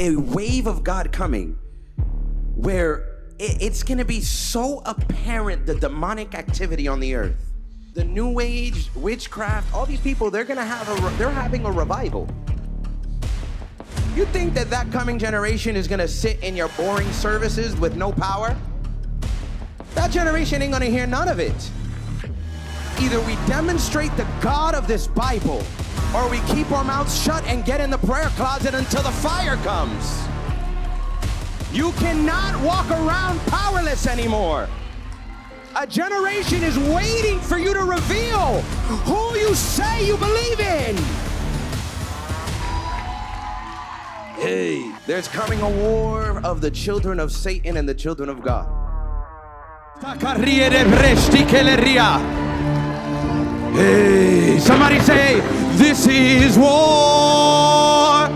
a wave of God coming where it's gonna be so apparent, the demonic activity on the earth. The New Age, witchcraft, all these people, they're having a revival. You think that coming generation is gonna sit in your boring services with no power? That generation ain't gonna hear none of it. Either we demonstrate the God of this Bible, or we keep our mouths shut and get in the prayer closet until the fire comes. You cannot walk around powerless anymore. A generation is waiting for you to reveal who you say you believe in. Hey, there's coming a war of the children of Satan and the children of God. Hey, somebody say, this is war.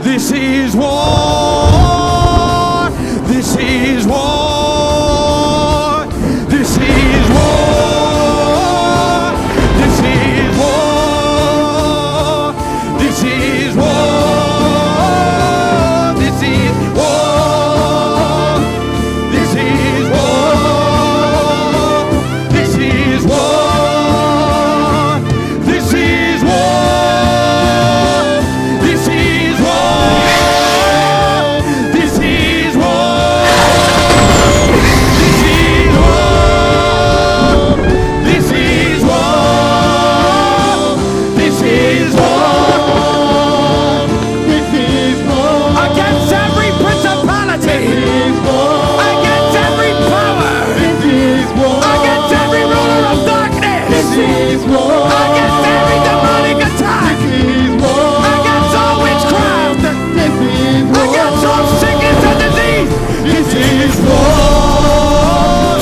This is war. This is war. This is war. This is war. This is war. This is war. This is war. This is war. This is war. This is war. This is war. This is war. This is war. This is war. Against every principality. Against every power. Against every ruler of darkness. Against every demonic attack. Against all witchcraft. Against all sickness and disease. This is war.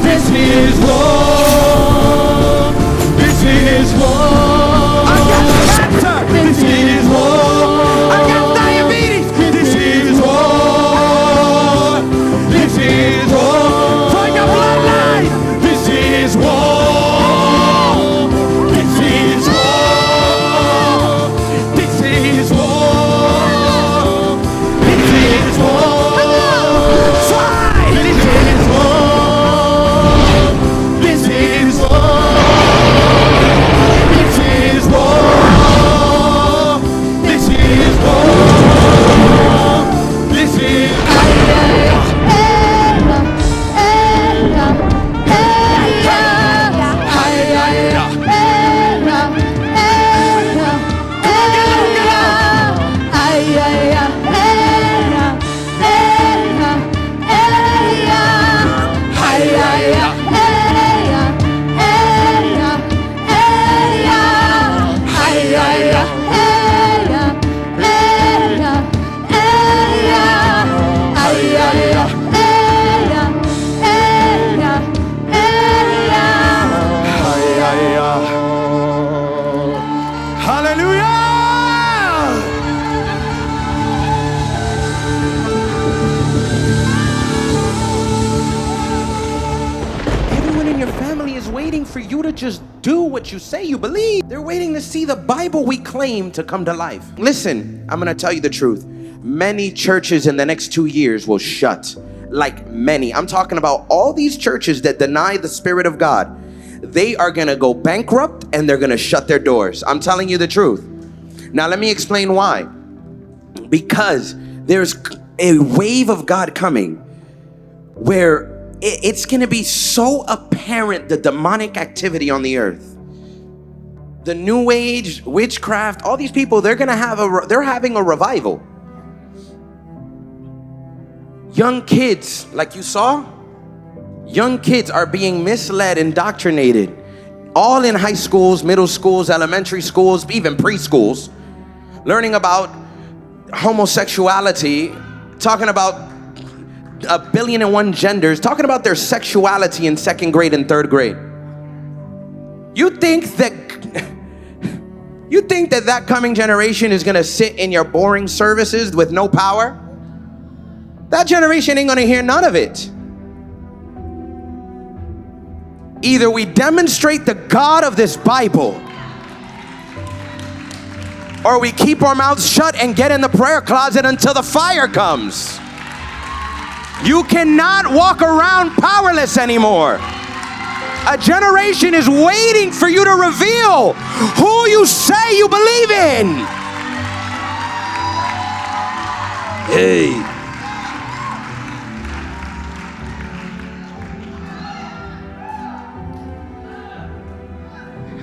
This is war. This is war. Against cancer. This is war. Against diabetes. This is war. This is war. For your bloodline. This is war. This is war. This is war. This is war. Try. This is war. This is war. This is war. This is war. This is hallelujah! Everyone in your family is waiting for you to just do what you say you believe. They're waiting to see the Bible we claim to come to life. Listen, I'm gonna tell you the truth. Many churches in the next 2 years will shut. Like many. I'm talking about all these churches that deny the Spirit of God. They are gonna go bankrupt and they're gonna shut their doors. I'm telling you the truth. Now let me explain why. Because there's a wave of God coming where it's gonna be so apparent, the demonic activity on the earth. The New Age, witchcraft, all these people, they're having a revival. Young kids, like you saw, young kids are being misled, indoctrinated, all in high schools, middle schools, elementary schools, even preschools, learning about homosexuality, talking about 1,000,001 genders, talking about their sexuality in 2nd grade and 3rd grade. You think that coming generation is gonna sit in your boring services with no power? That generation ain't gonna hear none of it. Either we demonstrate the God of this Bible, or we keep our mouths shut and get in the prayer closet until the fire comes. You cannot walk around powerless anymore. A generation is waiting for you to reveal who you say you believe in. Hey.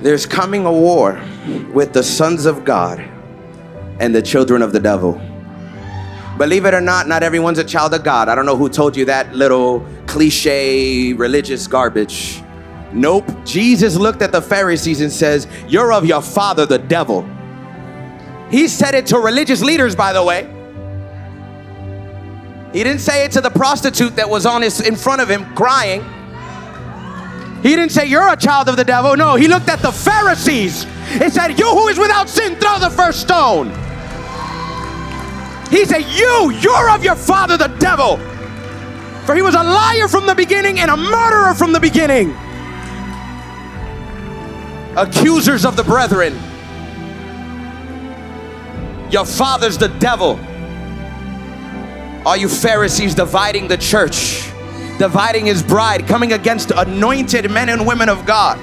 There's coming a war with the sons of God and the children of the devil. Believe it or not, not everyone's a child of God. I don't know who told you that little cliche religious garbage. Nope. Jesus looked at the Pharisees and says, you're of your father, the devil. He said it to religious leaders, by the way. He didn't say it to the prostitute that was in front of him crying. He didn't say, you're a child of the devil. No, he looked at the Pharisees and said, you who is without sin, throw the first stone. He said, you're of your father, the devil. For he was a liar from the beginning and a murderer from the beginning. Accusers of the brethren. Your father's the devil. All you Pharisees dividing the church, dividing his bride, coming against anointed men and women of God.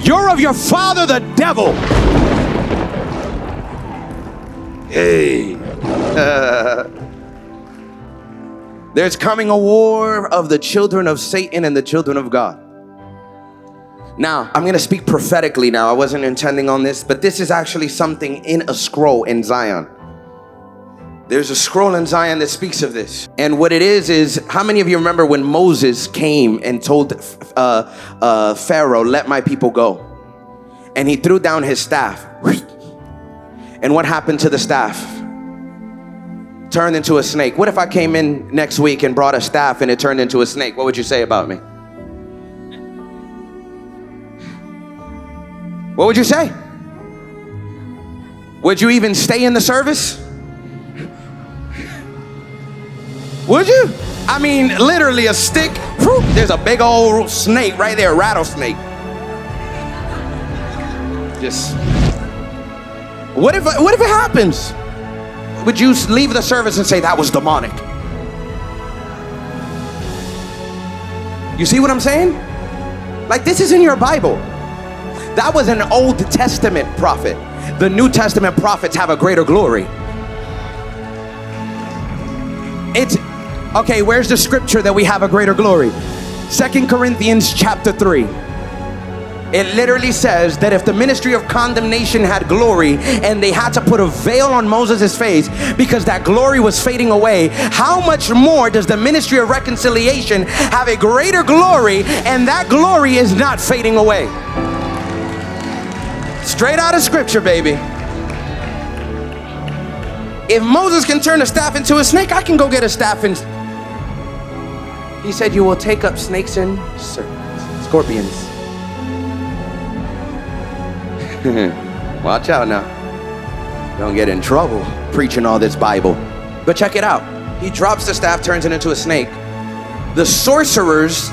You're of your father, the devil. Hey. There's coming a war of the children of Satan and the children of God. Now, I'm going to speak prophetically now. I wasn't intending on this, but this is actually something in a scroll in Zion. There's a scroll in Zion that speaks of this. And what it is how many of you remember when Moses came and told Pharaoh, let my people go? And he threw down his staff. And what happened to the staff? Turned into a snake. What if I came in next week and brought a staff and it turned into a snake? What would you say about me? What would you say? Would you even stay in the service? Would you? I mean, literally a stick. Whew, there's a big old snake right there, rattlesnake. Just, what if it happens? Would you leave the service and say that was demonic? You see what I'm saying? Like, this is in your Bible. That was an Old Testament prophet. The New Testament prophets have a greater glory. It's okay, where's the scripture that we have a greater glory? 2 Corinthians chapter 3. It literally says that if the ministry of condemnation had glory and they had to put a veil on Moses' face because that glory was fading away, how much more does the ministry of reconciliation have a greater glory, and that glory is not fading away? Straight out of scripture, baby. If Moses can turn a staff into a snake, I can go get a staff and... He said, you will take up snakes and serpents, scorpions. Watch out now. Don't get in trouble preaching all this Bible. But check it out. He drops the staff, turns it into a snake. The sorcerers,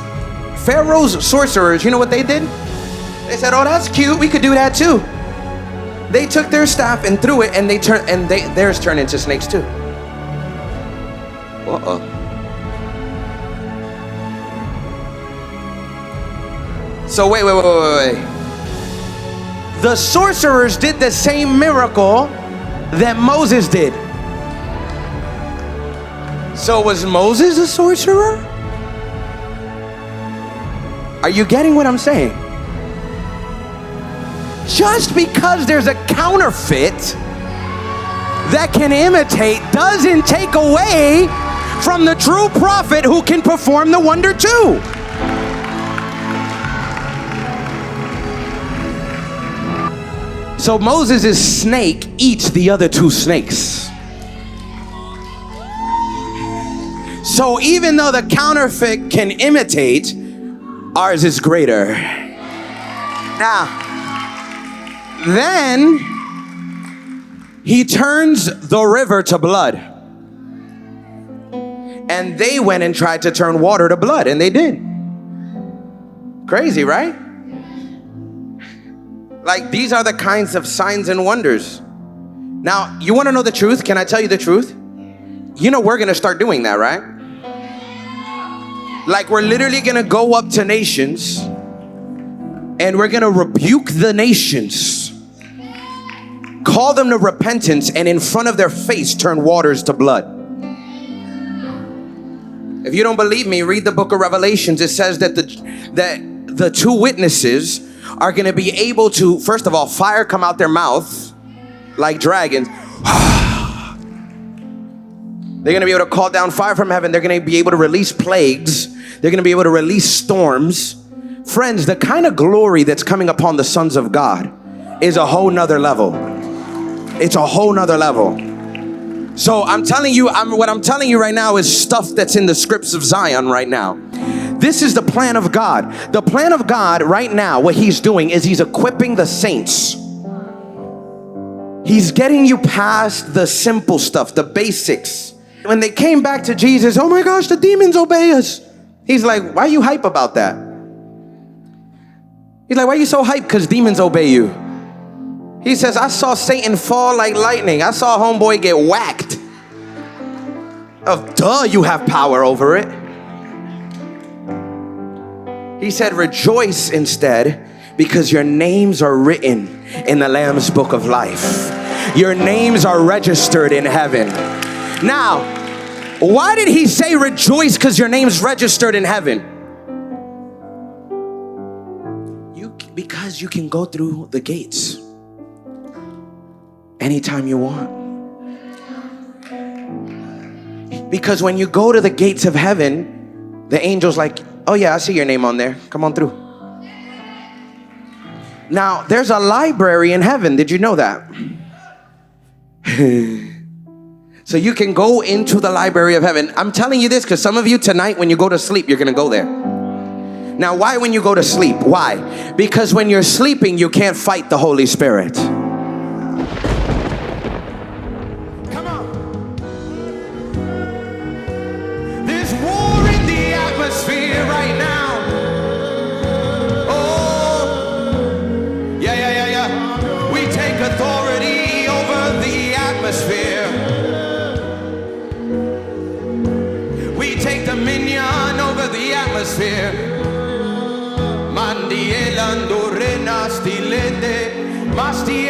Pharaoh's sorcerers, you know what they did? They said, oh, that's cute. We could do that too. They took their staff and threw it, and theirs turned into snakes too. Uh-oh. So wait. The sorcerers did the same miracle that Moses did. So was Moses a sorcerer? Are you getting what I'm saying? Just because there's a counterfeit that can imitate doesn't take away from the true prophet who can perform the wonder too. So Moses' snake eats the other two snakes. So even though the counterfeit can imitate, ours is greater. Now, then he turns the river to blood. And they went and tried to turn water to blood, and they did. Crazy, right? Like, these are the kinds of signs and wonders Now, you want to know the truth? Can I tell you the truth? You know we're going to start doing that, right? Like we're literally going to go up to nations and we're going to rebuke the nations, call them to repentance, and in front of their face turn waters to blood. If you don't believe me, read the book of Revelations. It says that the two witnesses are going to be able to, first of all, fire come out their mouth like dragons. They're going to be able to call down fire from heaven. They're going to be able to release plagues. They're going to be able to release storms. Friends, the kind of glory that's coming upon the sons of God is a whole nother level. It's a whole nother level. So I'm telling you, what I'm telling you right now is stuff that's in the scripts of Zion right now. This is the plan of God. The plan of God right now, what he's doing is he's equipping the saints. He's getting you past the simple stuff, the basics. When they came back to Jesus, oh my gosh, the demons obey us. He's like, why are you hype about that? He's like, why are you so hyped? Because demons obey you. He says, I saw Satan fall like lightning. I saw homeboy get whacked. Duh, you have power over it. He said, rejoice instead, because your names are written in the Lamb's book of life. Your names are registered in heaven. Now, why did he say rejoice? Because your name's registered in heaven. Because you can go through the gates anytime you want. Because when you go to the gates of heaven, the angel's like, oh yeah, I see your name on there. Come on through. Now, there's a library in heaven. Did you know that? So you can go into the library of heaven. I'm telling you this because some of you tonight, when you go to sleep, you're going to go there. Now, why when you go to sleep? Why? Because when you're sleeping, you can't fight the Holy Spirit. Come on. There's war in the atmosphere right now. Oh, yeah. We take authority over the atmosphere. We take dominion over the atmosphere. Masti